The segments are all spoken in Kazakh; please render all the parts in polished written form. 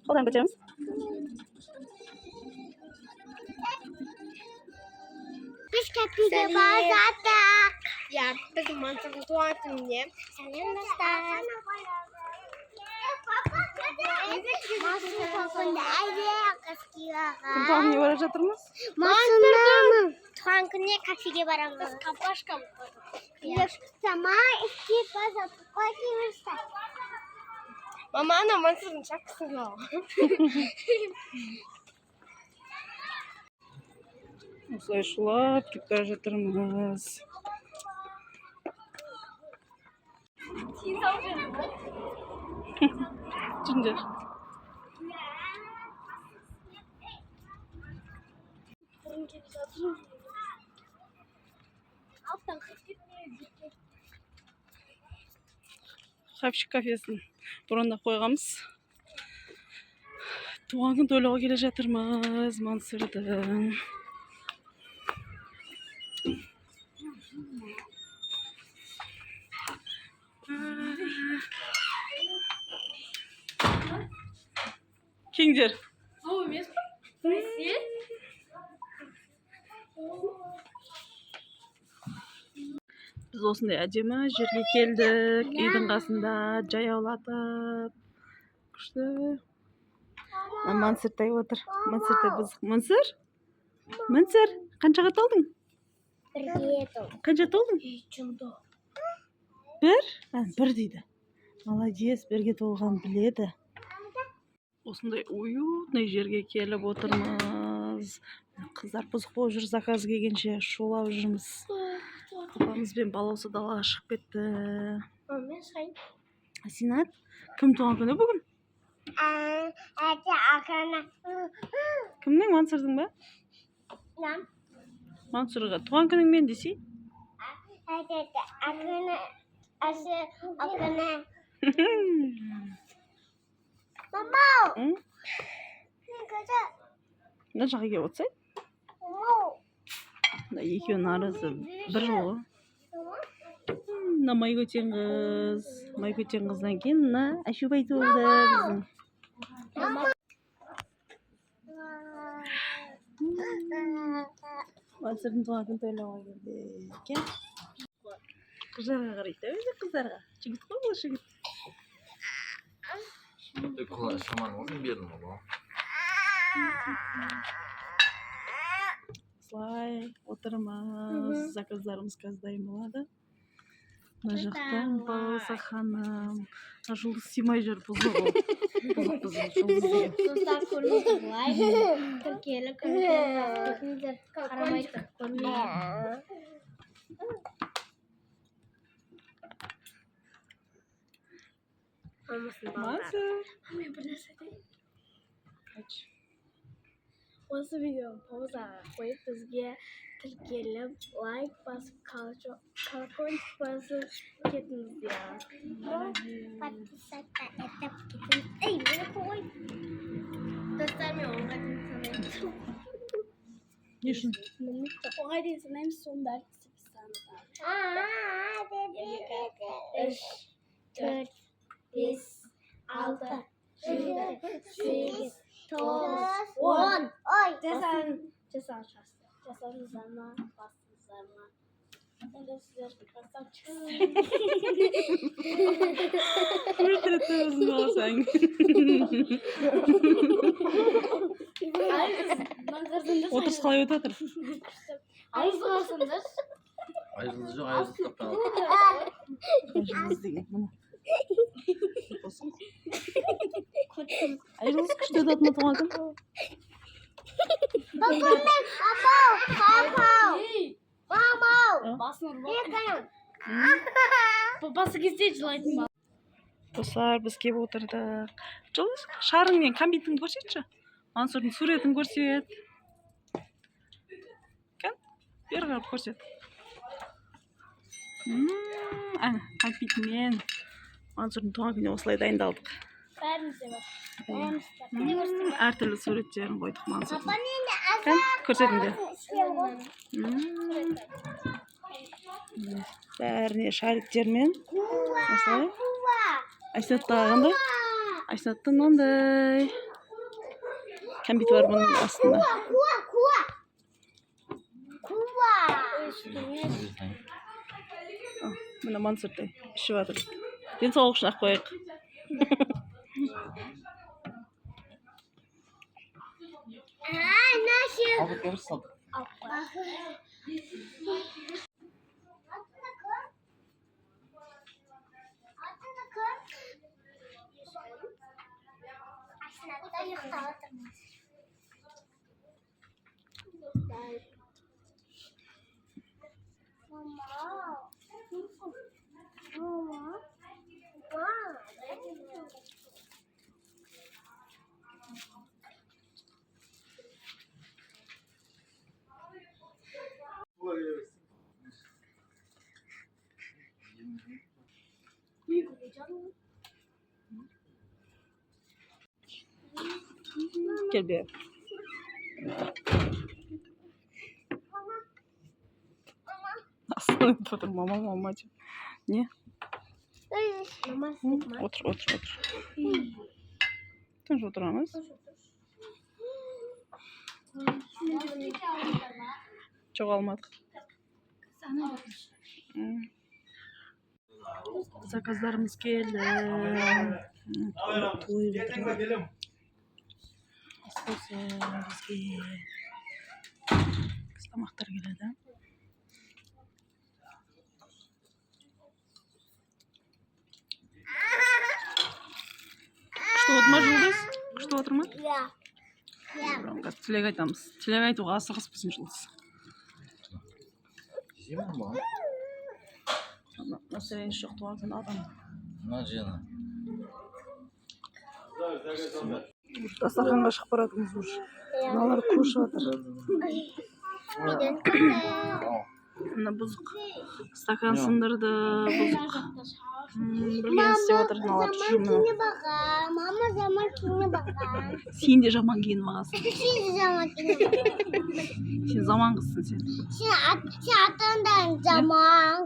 Қолдан көтереміз. Biz kafeye bağladık. Yaptık mantıklı tuvaletinde. Selam dostlar. Tuğan не бара жатырмыз? Masumlarım. Tuğan күніне kafeye baramыз. Kapашka mı? Sama iki baza koyuyorsa. Mama ana masum çok sıra. Осылай шулап кетіп бара жатырмыз. Жүріңдер. Хавчик кафесін бұрында қойғамыз. Туған күн тойлауға келе жатырмыз Мансұрдың. Кеңдер. Біз осындай әдемі жерге келдік. Үйдің қасында жаяулатып. Күшті. Мансұртай отыр. Мансұртай бұзық. Мансұр, қаншаға толдың? Қанша толдың? Бір дейді. Молодец, бірге толған біледі. Осындай уютный жерге келіп отырмыз. Қыздар бұзық болып жүр, заказ келгенше шулап жүрміз. Папамыз бен балаусы далаға шығып кетті. Синат, кім туған күні бүгін? Кімнің? Мансұрдың ба? Мансұрға туған күнің мен десей? Мама! Мына жаққа келіп отырсай? Екеуінің арасы бір жыл ғой. Мына Майкөтен қыз. Майкөтен қыздан кейін мына Әшубай туылды біздің. Мансұрдың туған күн тойлауға келдік. Қыздарға қарайды, өзі қыздарға. Жігіт қой бұл жігіт. Осылай отырмыз. Заказдарымыз қаздайым болады. Мына жақта балауса ханым. Жұлдыз симай жүр бұзығы. Бұзық жұлдыз деген. Достар көрмейді бұлай. Түркелі қарамайды көрмейді. Мансұр. Осы видео паузаға қойып бізге тіркеліп, лайк басып, колокольчик басып кетіңіздер. Подписаться етіп кетіңіз. Ей, мені қой. Достар, мен оңға дейін санаймын. Не үшін? Оңға дейін санаймын, соның бәрі санаймын. 3, 4, 5, 6, 7, 8, 9, 10. Жасаңыздар ма, бастыңыздар ма? Енді сіздер красавчиксіздер. Өлтірді өзін алсаң. Отырыс қалай өтіп жатыр? Айызды қалсыңдар. Айызды жоқ, айызды таптаған. Айжылыз деген мұны. Айжылыз күшті өтетін туған күн. Папасы кезде жылайтын ба? Достар, біз кеп отырдық. Жұлдыз, шарың мен комбитіңді көрсетші. Мансұрдың суретін көрсет. Кән, бері қарап көрсет. Комбитмен Мансұрдың туған күніне осылай дайындалдық. Бәрімізде бар. Әртүрлі суреттерін қойдық Мансұрдың. Кән, көрсетіңдер. Бәріне шариктермен осылай. Айсатта қандай? Айсатта мынандай. Кәмпит бар бұның астында. Міне Мансұрдай ішіп жатыр. Денсаулық үшін ақ қояйық. Al bakalım sat. Gel bir. Aslanım otur mamacığım. Niye? Otur. Tınç oturamaz. Çok almadık. Zakazlarımız geldi. Toy götürelim. Asıl bizge kıslamaklar geledi. Что вот Жұлдыз? Что отыр ма? Бұрынғы тілек айтамыз. Тілек айтуға асығыспыз Жұлдыз. Зима mı? Мәселен жоқ туған күн адам. На жена. Дастарханға шығып баратырмыз уже. Мыналар көшіп жатыр. Мына бұзық. Стакан сындырды, бұзық. Бірген істеп жатыр мыналар жүмі. Мама жаман киіне бақан. Сен де жаман киініп аласың. Сен де жаман киіне бақан. Сен заман қызсың сен. Сен атыңдан жаман.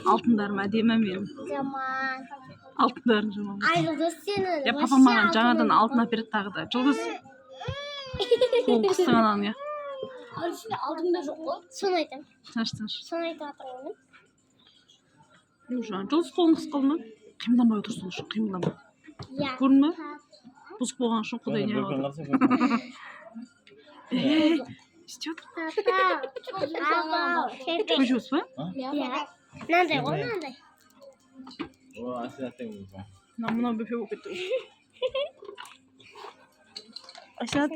Алтындарым әдемі менің. Жаман. Алтындарым жаман. Ай, Жұлдыз сені. Папам маған жаңадан алтын әпереді тағы да. Жұлдыз. Ол қыстың ананың я. Алдымда жоқ қой. Соны айтам. Тыныш. Соны айтып жатырмын. Жұлдыз қолың қысқалды ма? Қимылданбай отырсың үшін, қимылданбай. Көрдің ме? Бұзық болған үшін құдай не қалды. İstiyor. Çocuğuz mu? Nerede o nerede? O Asya'da mı? Namına böpüyor okudu. Aşağı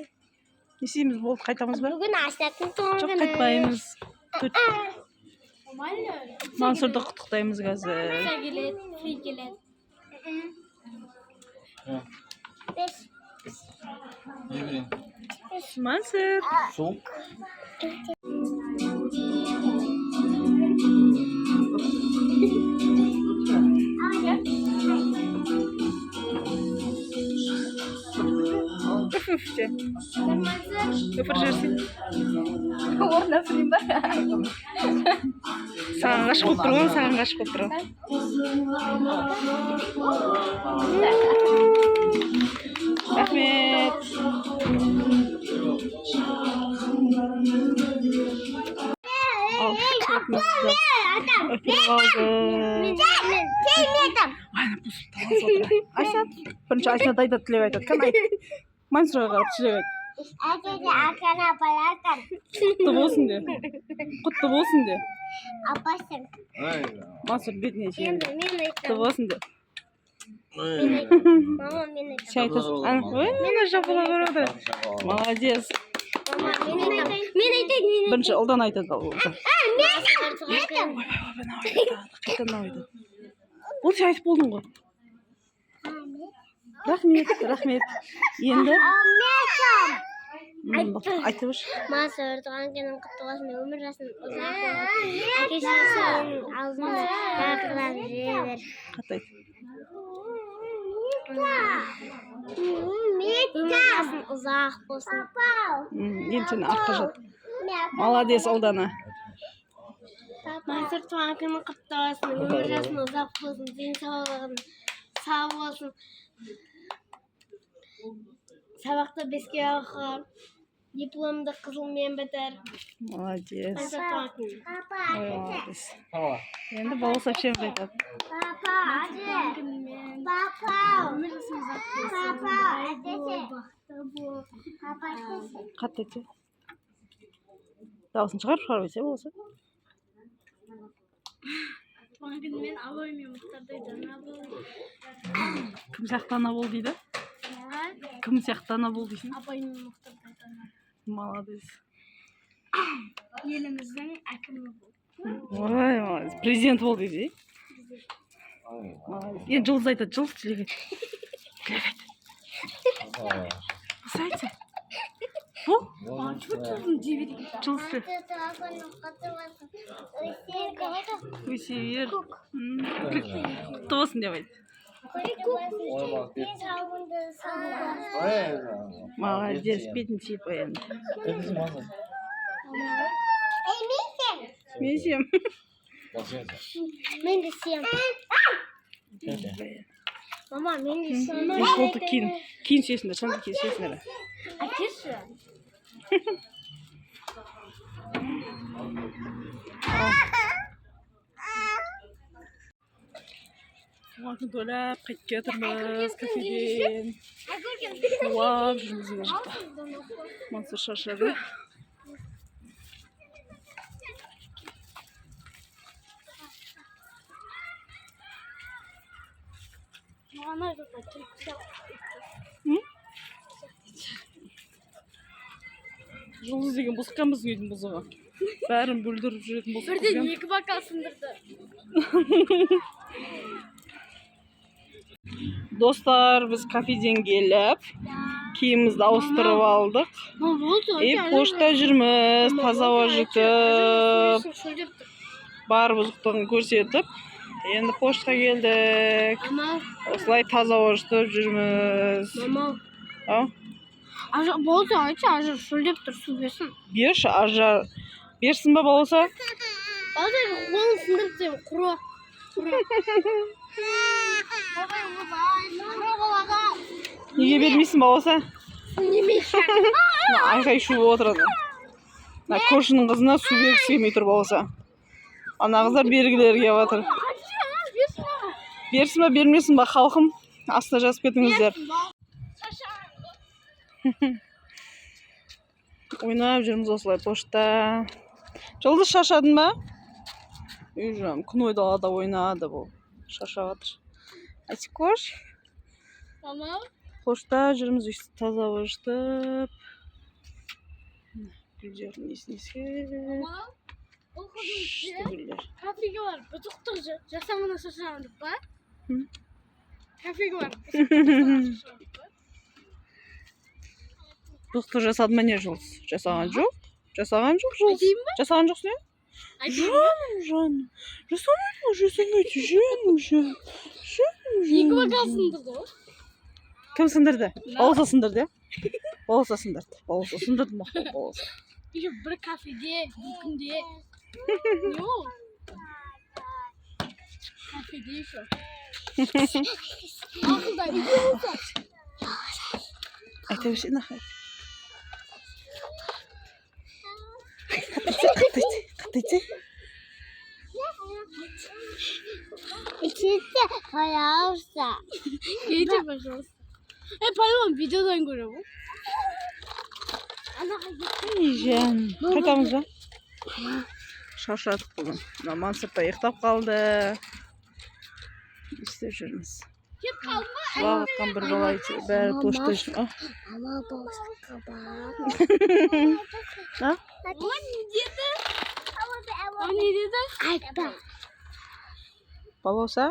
nesimiz bol kaytamız var. Bugün Asya'nın doğum Çok günü. kaytmayımız. Mansur'da kutuktayımız gazı. Sevgili. Ne bileyim. Mansur. Soğuk. Üfürce. Üfürcersin. Саған ғашық болып тұрмын, саған ғашық болып тұрмын. Рахмет. Al, çöpümüzü öpüp aldı. Aynen bu tavan sotra. Ayşat. Бірінші Ayşат айтады, тілек айтады. Кім айт? Мансұрға қарап тілек айт. Құтты болсын де. Құтты болсын де. Апасың. Мансұр бетіне жиен. Құтты болсын де. Мама, мен айтам. Şey айтасың. Ой, мені жапыла көреді. Молодец. Мен айтайын. Бірінші ұлдан айтады. Қайтадан айтады. Ол сен айтып болдың ғой. Рахмет. Енді? Айтып үш. Мансұр, туған күнің құтты болсын, өмір жасын ұзақ болсын. Әке-шешесінің аузында жарқырап жүре бер. Қатты айт. Өмір жасын ұзақ болсын. Енді сені артқа жат. Молодец, ұлдана. Мансұр, туған күнің құтты болсын, өмір жасын ұзақ болсын, денсаулығың сау болсын. сабақта 5-ке алған. Дипломды қызылмен бітір. Молодец. Папа, Ой, молодец. Папа. Енді балауса шем айтады. Папа, Қатты ете. Дауысын шығарып өте болса. туған күнімен абаймен мұқтардайды. Кім сияқты ана бол дейді? Кім сияқты ана бол дейсің? Абаймен мұқтардайды. Молодец. Еліміздің әкімі бол. Ой, молодец. Президент бол дейді. Молодец. Енді жылыз айтады, жылыз тілек айт. Тілек айт. Осы айтса. Бұл? Жылыз тілек. Өсе бер. Құтты болсын деп айт. Молодец, бетін сүйіп қояды. Мен сүйем. Мен де сүйем. Мама, мен де сүйем. Қолды кейін сүйесіңдер, шаңды кейін сүйесіңдер. Әкеші. Уақыт ойлап қайтып кетірміз кафеден. Уап жүрміз мына жақта. Мансұр шаршады. Жұлдыз деген бұзыққан біздің үйдің бұзығы. Бәрін бүлдіріп жүретін бұзық. Бірден 2 бокал сындырды. Достар, біз кафеден келіп, киімімізді ауыстырып алдық. Пошта жүрміз, таза жітіп, бар бұзықтығын көрсетіп. Енді поштаға келдік. Осылай таза жітіп жүрміз. Болса айтшы, ажар шөлдеп тұр, су берсін. Берші, ажар. Берсін ба болса? Болса, қолын сындырып дейм, құры. Неге бермейсің болса? Немейші. Айқай шу отырады. Көршінің қызына су бергісі келмей тұр болса. Ана қыздар бергілерге отыр. Берсін ба, бермесін ба, халқым? Астына жазып кетіңіздер. Ойнап жүрміз осылай пошта. Жұлдыз шашадың ба? Күн ойдалада ойнады бұл. Шашап атыр. Айтып көш. Пошта жүрміз үйсі таза өштіп. Гүлдерін есінесе. Кафеге бар, бұтықтық жасамына шашамындық ба? Кафеге бар, Бұқты жасады ма не жұлдыз? Жасаған жоқ? Жасаған жоқ жұлдыз? Жасаған жоқсың не? Жаным. Жасамайды, жаным. 2 бокал сындырды ғой. Кім сындырды? Болса сындырды. Болса сындырды. Болса сындырды мақпал болса. Bir kafede, bir günde. Yok. Kafede şu. Akılda iyi olsa. Ayta versin ha. Kataydı. İçinde hayalsa. İyice başarısı. Hep hayvan videodan görüyor bu. Жан, қайтамыз ба? Шаршадық бүгін. Мансұрда ұйықтап қалды. Істеп жүрміз. Уақытқан бір бала бәрі пошта жүр. Ama boşlukta bak. Ha? O ne dedi? O ne dedi? Ayıpta. Балауса?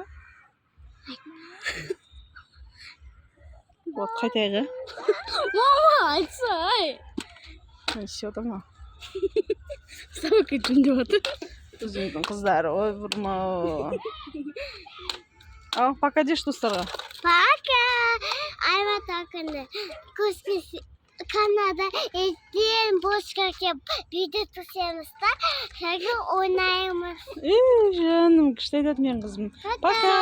Вот қайтайғы. Mama açsay. Все tamam. Sabah üçüncü oldu. Üzüldüm kızlar. Oy vurma. Al покажешь достарға. Пока. Ayva takını. Kuşkis Kanada izleyen boşkaki video tutuyoruz da. Şarkı oynayımız. Жаным, күшті айтады мен қызым. Пока.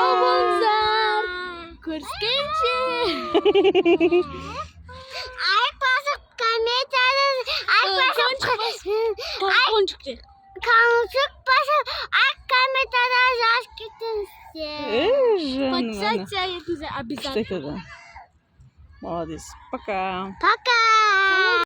Görüşürüz. Правильно? Делайте обязательно. Что это? Молодец. Пока. Пока.